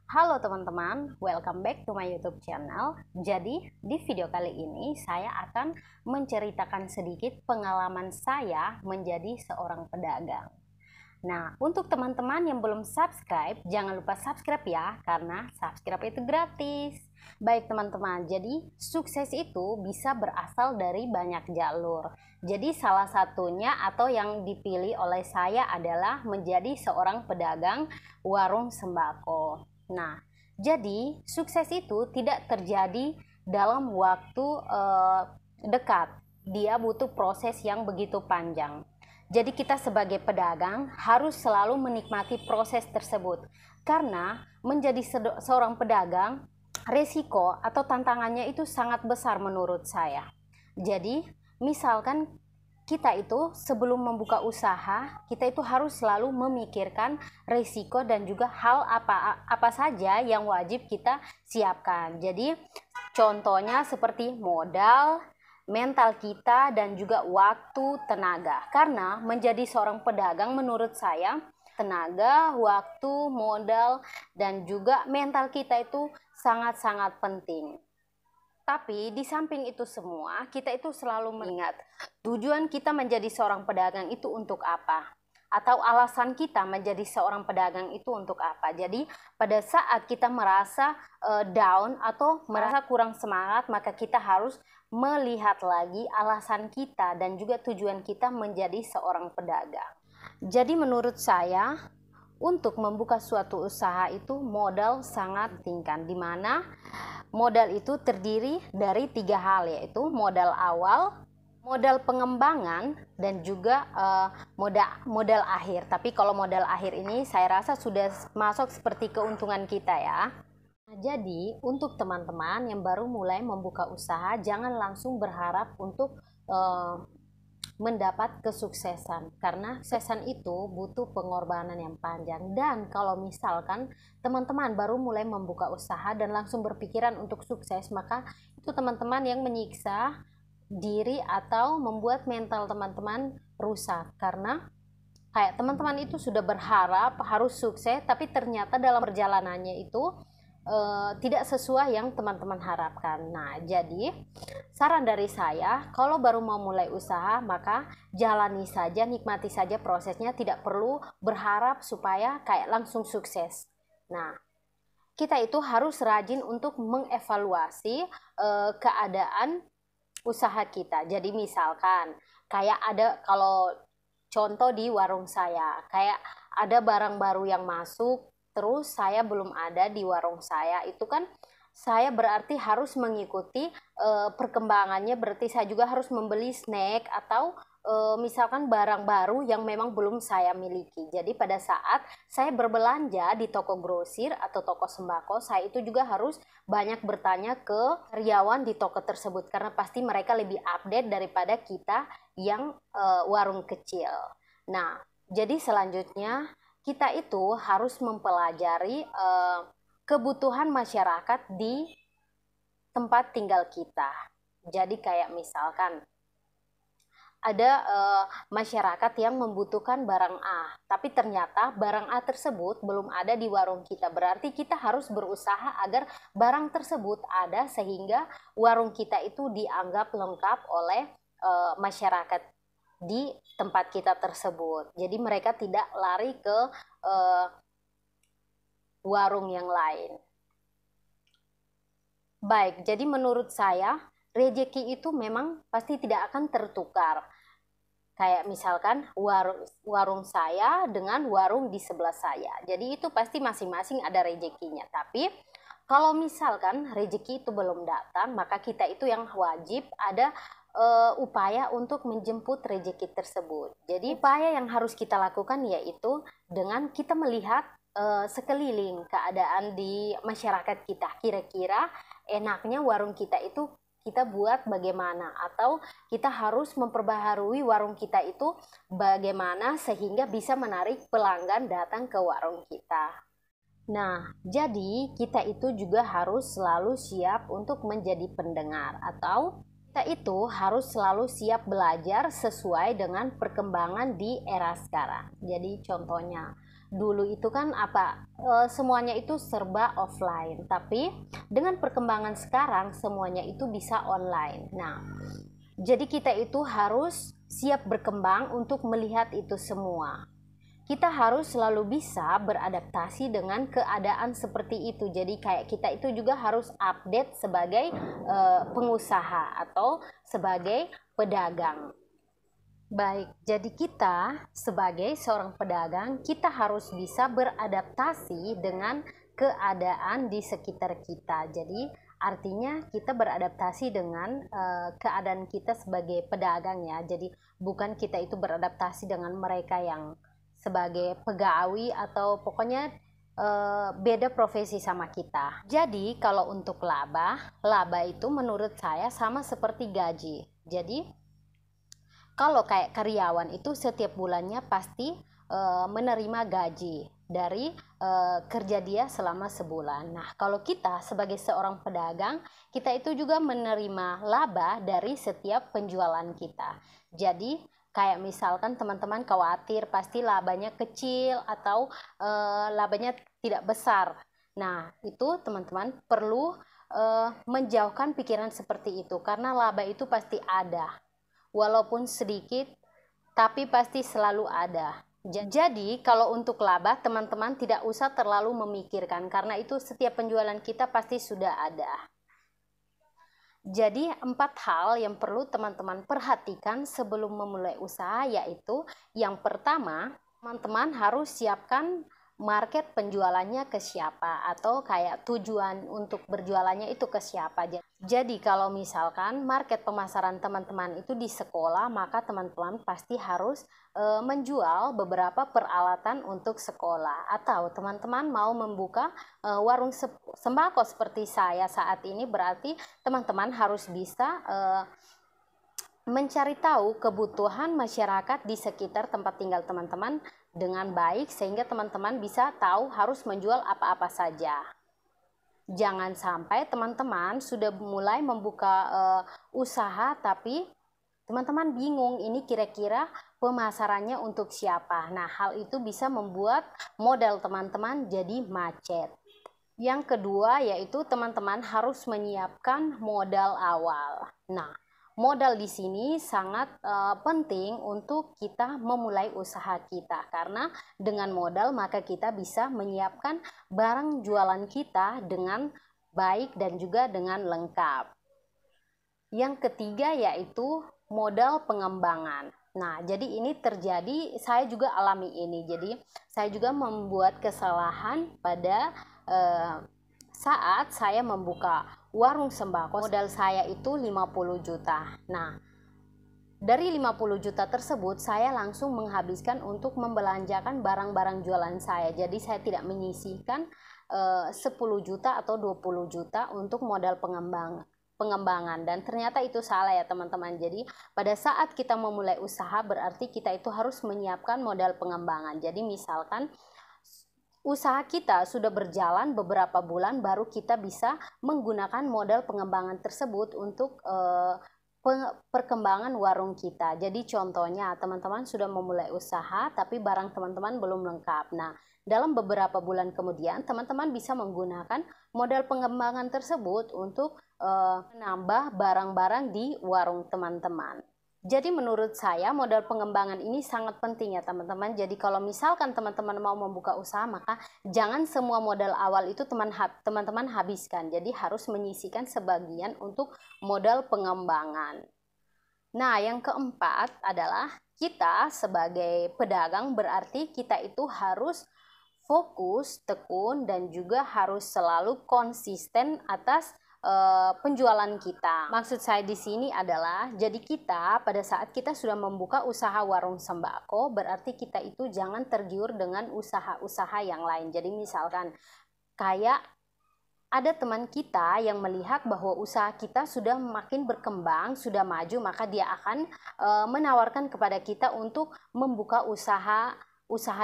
Halo teman-teman, welcome back to my YouTube channel. Jadi, di video kali ini saya akan menceritakan sedikit pengalaman saya menjadi seorang pedagang. Nah, untuk teman-teman yang belum subscribe, jangan lupa subscribe ya, karena subscribe itu gratis. Baik teman-teman, jadi sukses itu bisa berasal dari banyak jalur. Jadi salah satunya atau yang dipilih oleh saya adalah menjadi seorang pedagang warung sembako. Nah, jadi sukses itu tidak terjadi dalam waktu dekat. Dia butuh proses yang begitu panjang. Jadi kita sebagai pedagang harus selalu menikmati proses tersebut. Karena menjadi seorang pedagang, resiko atau tantangannya itu sangat besar menurut saya. Jadi, misalkan kita itu sebelum membuka usaha, kita itu harus selalu memikirkan risiko dan juga hal apa saja yang wajib kita siapkan. Jadi contohnya seperti modal, mental kita, dan juga waktu, tenaga. Karena menjadi seorang pedagang menurut saya, tenaga, waktu, modal, dan juga mental kita itu sangat-sangat penting. Tapi di samping itu semua, kita itu selalu mengingat tujuan kita menjadi seorang pedagang itu untuk apa? Atau alasan kita menjadi seorang pedagang itu untuk apa? Jadi pada saat kita merasa down atau merasa kurang semangat, maka kita harus melihat lagi alasan kita dan juga tujuan kita menjadi seorang pedagang. Jadi menurut saya, untuk membuka suatu usaha itu modal sangat tingkan, di mana modal itu terdiri dari 3 hal, yaitu modal awal, modal pengembangan, dan juga modal akhir. Tapi kalau modal akhir ini saya rasa sudah masuk seperti keuntungan kita ya. Nah, jadi untuk teman-teman yang baru mulai membuka usaha, jangan langsung berharap untuk mendapat kesuksesan, karena kesuksesan itu butuh pengorbanan yang panjang. Dan kalau misalkan teman-teman baru mulai membuka usaha dan langsung berpikiran untuk sukses, maka itu teman-teman yang menyiksa diri atau membuat mental teman-teman rusak. Karena kayak teman-teman itu sudah berharap harus sukses, tapi ternyata dalam perjalanannya itu tidak sesuai yang teman-teman harapkan. Nah, jadi saran dari saya, kalau baru mau mulai usaha, maka jalani saja, nikmati saja prosesnya, tidak perlu berharap supaya kayak langsung sukses. Nah, kita itu harus rajin untuk mengevaluasi keadaan usaha kita. Jadi misalkan kayak ada, kalau contoh di warung saya, kayak ada barang baru yang masuk, terus saya belum ada di warung saya, itu kan saya berarti harus mengikuti perkembangannya, berarti saya juga harus membeli snack atau misalkan barang baru yang memang belum saya miliki. Jadi pada saat saya berbelanja di toko grosir atau toko sembako, saya itu juga harus banyak bertanya ke karyawan di toko tersebut, karena pasti mereka lebih update daripada kita yang warung kecil. Nah, jadi selanjutnya kita itu harus mempelajari kebutuhan masyarakat di tempat tinggal kita. Jadi kayak misalkan ada masyarakat yang membutuhkan barang A, tapi ternyata barang A tersebut belum ada di warung kita. Berarti kita harus berusaha agar barang tersebut ada, sehingga warung kita itu dianggap lengkap oleh masyarakat di tempat kita tersebut. Jadi mereka tidak lari ke warung yang lain. Baik, jadi menurut saya rezeki itu memang pasti tidak akan tertukar. Kayak misalkan warung saya dengan warung di sebelah saya. Jadi itu pasti masing-masing ada rezekinya. Tapi kalau misalkan rezeki itu belum datang, maka kita itu yang wajib ada upaya untuk menjemput rezeki tersebut. Jadi upaya yang harus kita lakukan yaitu dengan kita melihat sekeliling keadaan di masyarakat kita. Kira-kira enaknya warung kita itu kita buat bagaimana, atau kita harus memperbaharui warung kita itu bagaimana sehingga bisa menarik pelanggan datang ke warung kita. Nah, jadi kita itu juga harus selalu siap untuk menjadi pendengar, atau kita itu harus selalu siap belajar sesuai dengan perkembangan di era sekarang. Jadi contohnya, dulu itu kan semuanya itu serba offline, tapi dengan perkembangan sekarang semuanya itu bisa online. Nah, jadi kita itu harus siap berkembang untuk melihat itu semua. Kita harus selalu bisa beradaptasi dengan keadaan seperti itu. Jadi kayak kita itu juga harus update sebagai pengusaha atau sebagai pedagang. Baik, jadi kita sebagai seorang pedagang, kita harus bisa beradaptasi dengan keadaan di sekitar kita. Jadi artinya kita beradaptasi dengan keadaan kita sebagai pedagang ya. Jadi bukan kita itu beradaptasi dengan mereka yang sebagai pegawai atau pokoknya beda profesi sama kita. Jadi kalau untuk laba itu menurut saya sama seperti gaji. Jadi kalau kayak karyawan itu setiap bulannya pasti menerima gaji dari kerja dia selama sebulan. Nah, kalau kita sebagai seorang pedagang, kita itu juga menerima laba dari setiap penjualan kita. Jadi, kayak misalkan teman-teman khawatir pasti labanya kecil atau labanya tidak besar. Nah, itu teman-teman perlu menjauhkan pikiran seperti itu karena laba itu pasti ada. Walaupun sedikit, tapi pasti selalu ada. Jadi, kalau untuk laba, teman-teman tidak usah terlalu memikirkan, karena itu setiap penjualan kita pasti sudah ada. Jadi, 4 hal yang perlu teman-teman perhatikan sebelum memulai usaha, yaitu yang pertama, teman-teman harus siapkan market penjualannya ke siapa, atau kayak tujuan untuk berjualannya itu ke siapa. Jadi kalau misalkan market pemasaran teman-teman itu di sekolah, maka teman-teman pasti harus menjual beberapa peralatan untuk sekolah. Atau teman-teman mau membuka warung sembako seperti saya saat ini, berarti teman-teman harus bisa mencari tahu kebutuhan masyarakat di sekitar tempat tinggal teman-teman dengan baik, sehingga teman-teman bisa tahu harus menjual apa-apa saja. Jangan sampai teman-teman sudah mulai membuka usaha tapi teman-teman bingung ini kira-kira pemasarannya untuk siapa. Nah, hal itu bisa membuat modal teman-teman jadi macet. Yang kedua yaitu teman-teman harus menyiapkan modal awal. Nah, modal di sini sangat penting untuk kita memulai usaha kita, karena dengan modal maka kita bisa menyiapkan barang jualan kita dengan baik dan juga dengan lengkap. Yang ketiga yaitu modal pengembangan. Nah, jadi ini terjadi, saya juga alami ini. Jadi saya juga membuat kesalahan pada saat saya membuka warung sembako. Modal saya itu 50 juta. Nah, dari 50 juta tersebut saya langsung menghabiskan untuk membelanjakan barang-barang jualan saya. Jadi saya tidak menyisihkan 10 juta atau 20 juta untuk modal pengembangan, dan ternyata itu salah ya teman-teman. Jadi pada saat kita memulai usaha berarti kita itu harus menyiapkan modal pengembangan. Jadi misalkan usaha kita sudah berjalan beberapa bulan, baru kita bisa menggunakan modal pengembangan tersebut untuk perkembangan warung kita. Jadi contohnya teman-teman sudah memulai usaha tapi barang teman-teman belum lengkap. Nah, dalam beberapa bulan kemudian teman-teman bisa menggunakan modal pengembangan tersebut untuk menambah barang-barang di warung teman-teman. Jadi menurut saya modal pengembangan ini sangat penting ya teman-teman. Jadi kalau misalkan teman-teman mau membuka usaha, maka jangan semua modal awal itu teman-teman habiskan. Jadi harus menyisihkan sebagian untuk modal pengembangan. Nah, yang keempat adalah kita sebagai pedagang berarti kita itu harus fokus, tekun, dan juga harus selalu konsisten atas penjualan kita. Maksud saya di sini adalah, jadi kita pada saat kita sudah membuka usaha warung sembako, berarti kita itu jangan tergiur dengan usaha-usaha yang lain. Jadi misalkan kayak ada teman kita yang melihat bahwa usaha kita sudah makin berkembang, sudah maju, maka dia akan menawarkan kepada kita untuk membuka usaha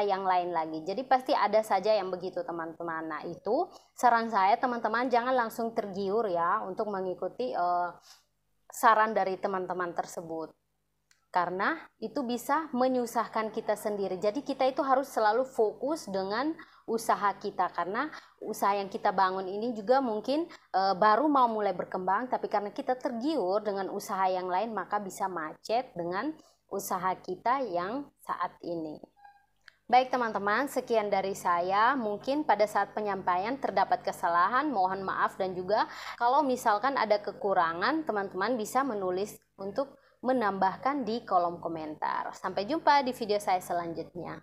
yang lain lagi. Jadi pasti ada saja yang begitu teman-teman. Nah, itu saran saya teman-teman, jangan langsung tergiur ya untuk mengikuti saran dari teman-teman tersebut. karena itu bisa menyusahkan kita sendiri. Jadi kita itu harus selalu fokus dengan usaha kita, karena usaha yang kita bangun ini juga mungkin baru mau mulai berkembang, tapi karena kita tergiur dengan usaha yang lain maka bisa macet dengan usaha kita yang saat ini. Baik teman-teman, sekian dari saya. Mungkin pada saat penyampaian terdapat kesalahan, mohon maaf, dan juga kalau misalkan ada kekurangan, teman-teman bisa menulis untuk menambahkan di kolom komentar. Sampai jumpa di video saya selanjutnya.